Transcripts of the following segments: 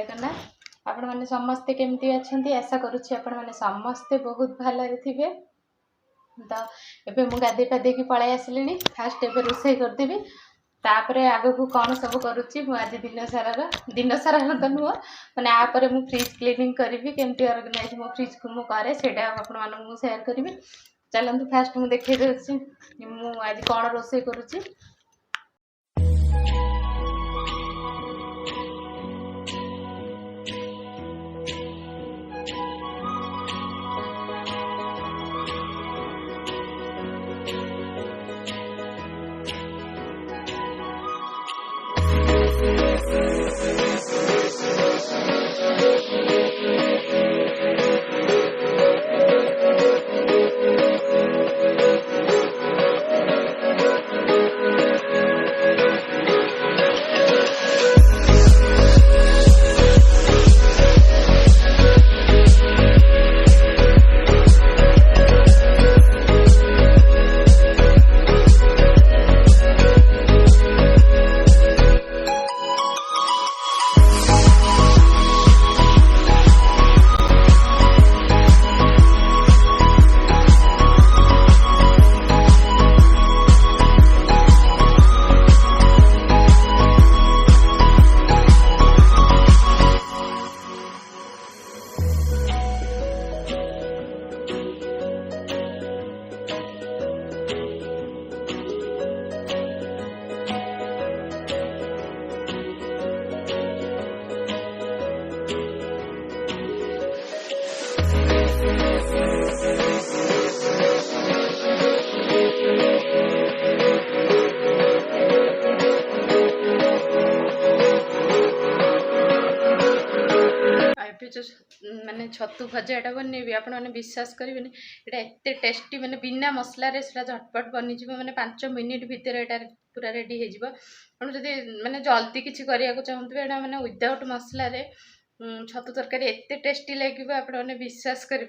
जगन्नाथ आपण माने समस्ते केमती अछंती आशा करूछि आपण माने समस्ते बहुत भलरे थिबे। तो एबे मु गाधे पाधे की पळाई आसलिनी फास्ट एबे रोसई करदेबी तापरे आगो को कौन सब करूछि मु आज दिन सारा तो नुह माने आपरे मु फ्रिज क्लीनिंग करिवि केमती ऑर्गेनाइज मो फ्रिज को मु करे सेटा आपण माने मु शेयर करिवि। चलंतु फास्ट मु देखै देछि मु आज कौन रोसई करूछि। माने छतु भजाटा बनैबी आपण मैंने विश्वास करेंगे यहाँ एत टेस्टी माने बिना मसला रे सेटा झटपट बनी माने 5 मिनिट भितर एटा पूरा रेडी हो जदि माने जल्दी किसी करने चाहूँ एटा माने विदाउट मसला रे छतु तरकारी एत टेस्टी लगे आपण मैंने विश्वास करें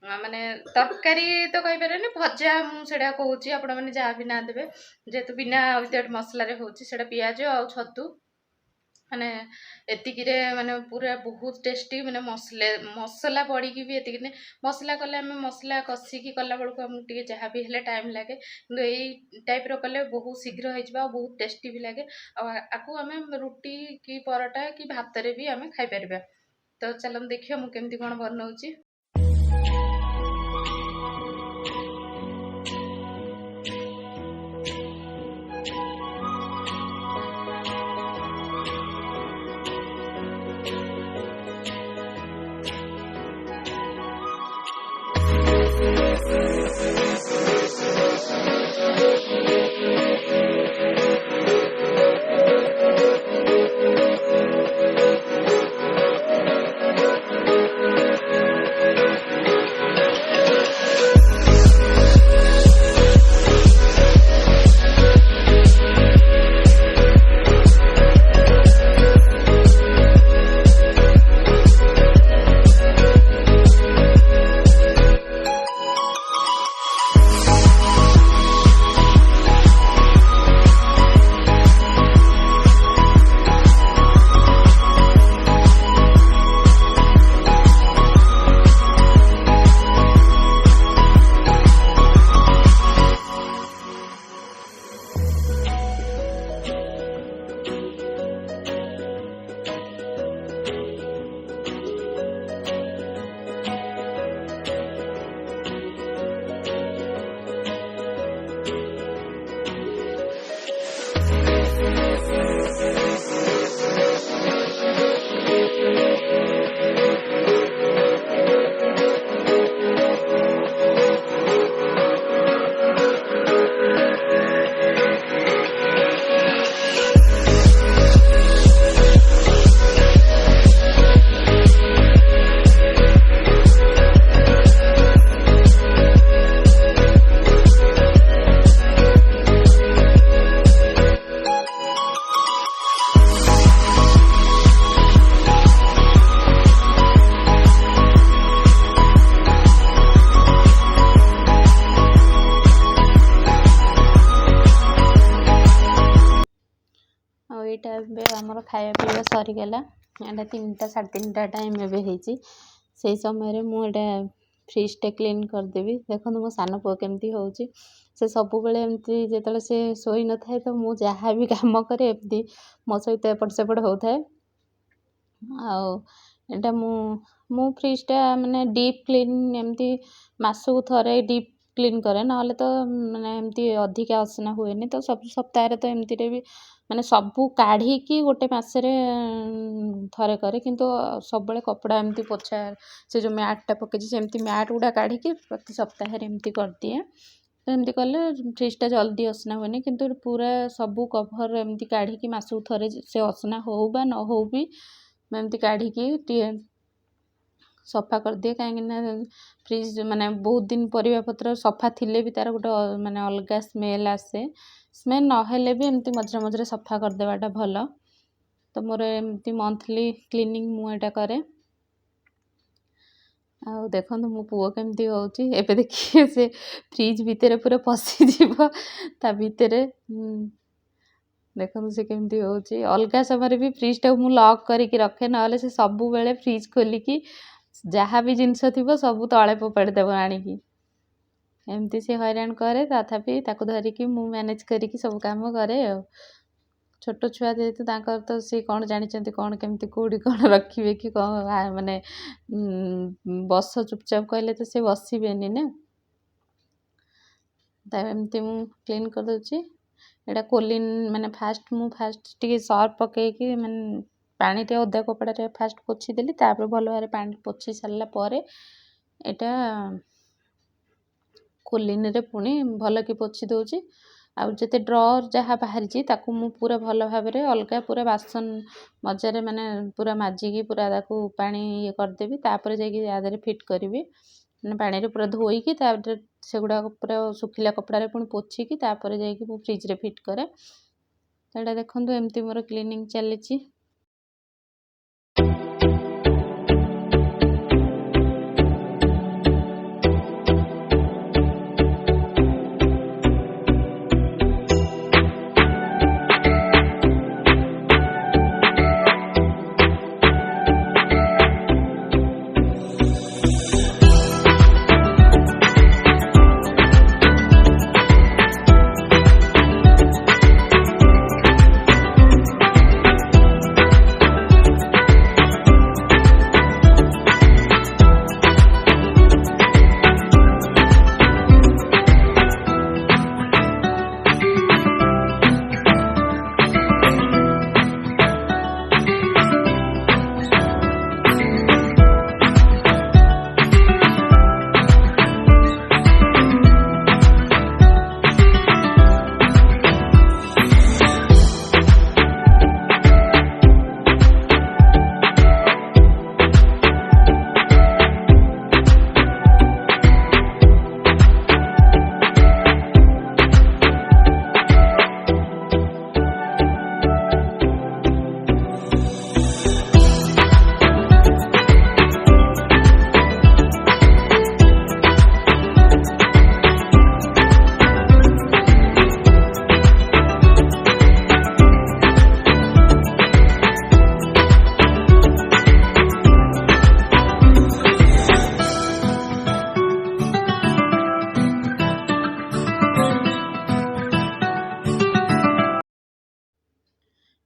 माने तरकारी तो कहीपर भजा मुझे कहूँ आपण मैंने जहाँ भी ना देवे जेहेतु बिना विदाउट मसला रे होची सेटा पियाज आ छतु माने एतिकी रे माने पूरा बहुत टेस्टी माने मसला पड़ी की भी एतिकी मसला कले आम मसला कषिकी कला बेलू आमको जहाँ भी हेले टाइम लगे कि यही टाइप रो कले बहुत शीघ्र हो बहुत टेस्टी भी लगे आपको आम रुटी कि परोटा कि भात रे भी आम खाई परिबा। तो चलो देखिए मु केमती कौन बनाऊची। आमर खाया पीवा सरीगला ଏଇଟା 3ଟା 3:30 टाइम ଏବେ ହେଇଛି। ସେଇ ସମୟରେ ମୁଁ ଏଇଟା ଫ୍ରିଜ୍ଟା କ୍ଲିନ୍ କରିଦେବି। ଦେଖନ୍ତୁ ମୋ ସାନ ପୁଅ କେମିତି ହେଉଛି, ସେ ସବୁବେଳେ ଏମିତି ଯେତେବେଳେ ସେ ଶୋଇନଥାଏ ତ ମୁଁ ଯାହା ବି କାମ କରେ ଏମିତି ମୋ ସହିତ ଏପଟ ସେପଟ ହେଉଥାଏ। ଆଉ ଏଇଟା ମୁଁ ଫ୍ରିଜ୍ଟା ମାନେ ଡିପ୍ କ୍ଲିନ୍ ଏମିତି ମାସକୁ ଥରେ ଡିପ୍ କ୍ଲିନ୍ କରେ, ନହେଲେ ତ ମାନେ ଏମିତି ଅଧିକା ଅସନା ହୁଏନି। ତ ସବୁ ସପ୍ତାହରେ ତ ଏମିତିରେ ବି ମାନେ ସବୁ କାଢ଼ିକି ଗୋଟେ ମାସରେ ଥରେ କରେ, କିନ୍ତୁ ସବୁବେଳେ କପଡ଼ା ଏମିତି ପୋଛା ସେ ଯେଉଁ ମ୍ୟାଟ୍ଟା ପକେଇଛି ସେମିତି ମ୍ୟାଟ୍ ଗୁଡ଼ା କାଢ଼ିକି ପ୍ରତି ସପ୍ତାହରେ ଏମିତି କରିଦିଏ। ତ ଏମିତି କଲେ ଫ୍ରିଜ୍ଟା ଜଲ୍ଦି ଅସନା ହୁଏନି, କିନ୍ତୁ ପୁରା ସବୁ କଭର୍ ଏମିତି କାଢ଼ିକି ମାସକୁ ଥରେ ସେ ଅସନା ହଉ ବା ନ ହଉ ବି ମୁଁ ଏମିତି କାଢ଼ିକି ଟିକେ ସଫା କରିଦିଏ। କାହିଁକିନା ଫ୍ରିଜ୍ ମାନେ ବହୁତ ଦିନ ପରିବାପତ୍ର ସଫା ଥିଲେ ବି ତା'ର ଗୋଟେ ମାନେ ଅଲଗା ସ୍ମେଲ୍ ଆସେ। ସ୍ମେଲ୍ ନହେଲେ ବି ଏମିତି ମଝିରେ ମଝିରେ ସଫା କରିଦେବାଟା ଭଲ। ତ ମୋର ଏମିତି ମନ୍ଥଲି କ୍ଲିନିଂ ମୁଁ ଏଇଟା କରେ। ଆଉ ଦେଖନ୍ତୁ ମୋ ପୁଅ କେମିତି ହେଉଛି, ଏବେ ଦେଖିବେ ସେ ଫ୍ରିଜ୍ ଭିତରେ ପୁରା ପଶିଯିବ ତା ଭିତରେ। ଦେଖନ୍ତୁ ସେ କେମିତି ହେଉଛି। ଅଲଗା ସମୟରେ ବି ଫ୍ରିଜ୍ଟାକୁ ମୁଁ ଲକ୍ କରିକି ରଖେ, ନହେଲେ ସେ ସବୁବେଳେ ଫ୍ରିଜ୍ ଖୋଲିକି ଯାହା ବି ଜିନିଷ ଥିବ ସବୁ ତଳେ ଫୋପାଡ଼ିଦେବ ଆଣିକି। ଏମିତି ସେ ହଇରାଣ କରେ, ତଥାପି ତାକୁ ଧରିକି ମୁଁ ମ୍ୟାନେଜ୍ କରିକି ସବୁ କାମ କରେ ଆଉ। ଛୋଟ ଛୁଆ ଯେହେତୁ ତାଙ୍କର ତ ସେ କ'ଣ ଜାଣିଛନ୍ତି କ'ଣ କେମିତି କେଉଁଠି କ'ଣ ରଖିବେ କି କ'ଣ ମାନେ ବସ ଚୁପଚାପ କହିଲେ ତ ସେ ବସିବେନି ନା। ତା ଏମିତି ମୁଁ କ୍ଲିନ୍ କରିଦେଉଛି। ଏଇଟା କୋଲିନ୍ ମାନେ ମୁଁ ଫାଷ୍ଟ ଟିକେ ସର୍ଫ ପକେଇକି ମାନେ ପାଣିରେ ଓଦା କପଡ଼ାରେ ଫାଷ୍ଟ ପୋଛିଦେଲି, ତାପରେ ଭଲ ଭାବରେ ପାଣି ପୋଛି ସାରିଲା ପରେ ଏଇଟା କୋଲିନ୍ରେ ପୁଣି ଭଲକି ପୋଛି ଦେଉଛି। ଆଉ ଯେତେ ଡ୍ରର୍ ଯାହା ବାହାରିଛି ତାକୁ ମୁଁ ପୁରା ଭଲ ଭାବରେ ଅଲଗା ପୁରା ବାସନ ମଜାରେ ମାନେ ପୁରା ମାଜିକି ପୁରା ତାକୁ ପାଣି ଇଏ କରିଦେବି, ତାପରେ ଯାଇକି ୟା ଦେହରେ ଫିଟ୍ କରିବି। ମାନେ ପାଣିରେ ପୁରା ଧୋଇକି ତାପରେ ସେଗୁଡ଼ାକ ପୁରା ଶୁଖିଲା କପଡ଼ାରେ ପୁଣି ପୋଛିକି ତାପରେ ଯାଇକି ମୁଁ ଫ୍ରିଜ୍ରେ ଫିଟ୍ କରେ। ତ ଏଇଟା ଦେଖନ୍ତୁ ଏମିତି ମୋର କ୍ଲିନିଂ ଚାଲିଛି।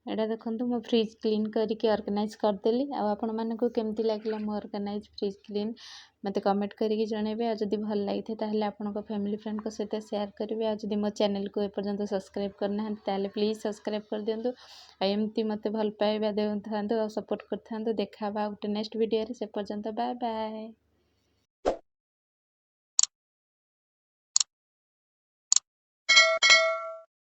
ଏଇଟା ଦେଖନ୍ତୁ ମୁଁ ଫ୍ରିଜ୍ କ୍ଲିନ୍ କରିକି ଅର୍ଗାନାଇଜ୍ କରିଦେଲି। ଆଉ ଆପଣମାନଙ୍କୁ କେମିତି ଲାଗିଲା ମୋ ଅର୍ଗାନାଇଜ୍ ଫ୍ରିଜ୍ କ୍ଲିନ୍ ମୋତେ କମେଣ୍ଟ କରିକି ଜଣାଇବେ। ଆଉ ଯଦି ଭଲ ଲାଗିଥାଏ ତାହେଲେ ଆପଣଙ୍କ ଫ୍ୟାମିଲି ଫ୍ରେଣ୍ଡଙ୍କ ସହିତ ସେୟାର କରିବେ। ଆଉ ଯଦି ମୋ ଚ୍ୟାନେଲକୁ ଏପର୍ଯ୍ୟନ୍ତ ସବସ୍କ୍ରାଇବ୍ କରିନାହାନ୍ତି ତାହେଲେ ପ୍ଲିଜ୍ ସବସ୍କ୍ରାଇବ୍ କରିଦିଅନ୍ତୁ। ଆଉ ଏମିତି ମୋତେ ଭଲ ପାଇବା ଦେଉଥାନ୍ତୁ ଆଉ ସପୋର୍ଟ କରିଥାନ୍ତୁ। ଦେଖା ହେବା ଗୋଟେ ନେକ୍ସଟ ଭିଡ଼ିଓରେ। ସେ ପର୍ଯ୍ୟନ୍ତ ବାଏ ବାଏ।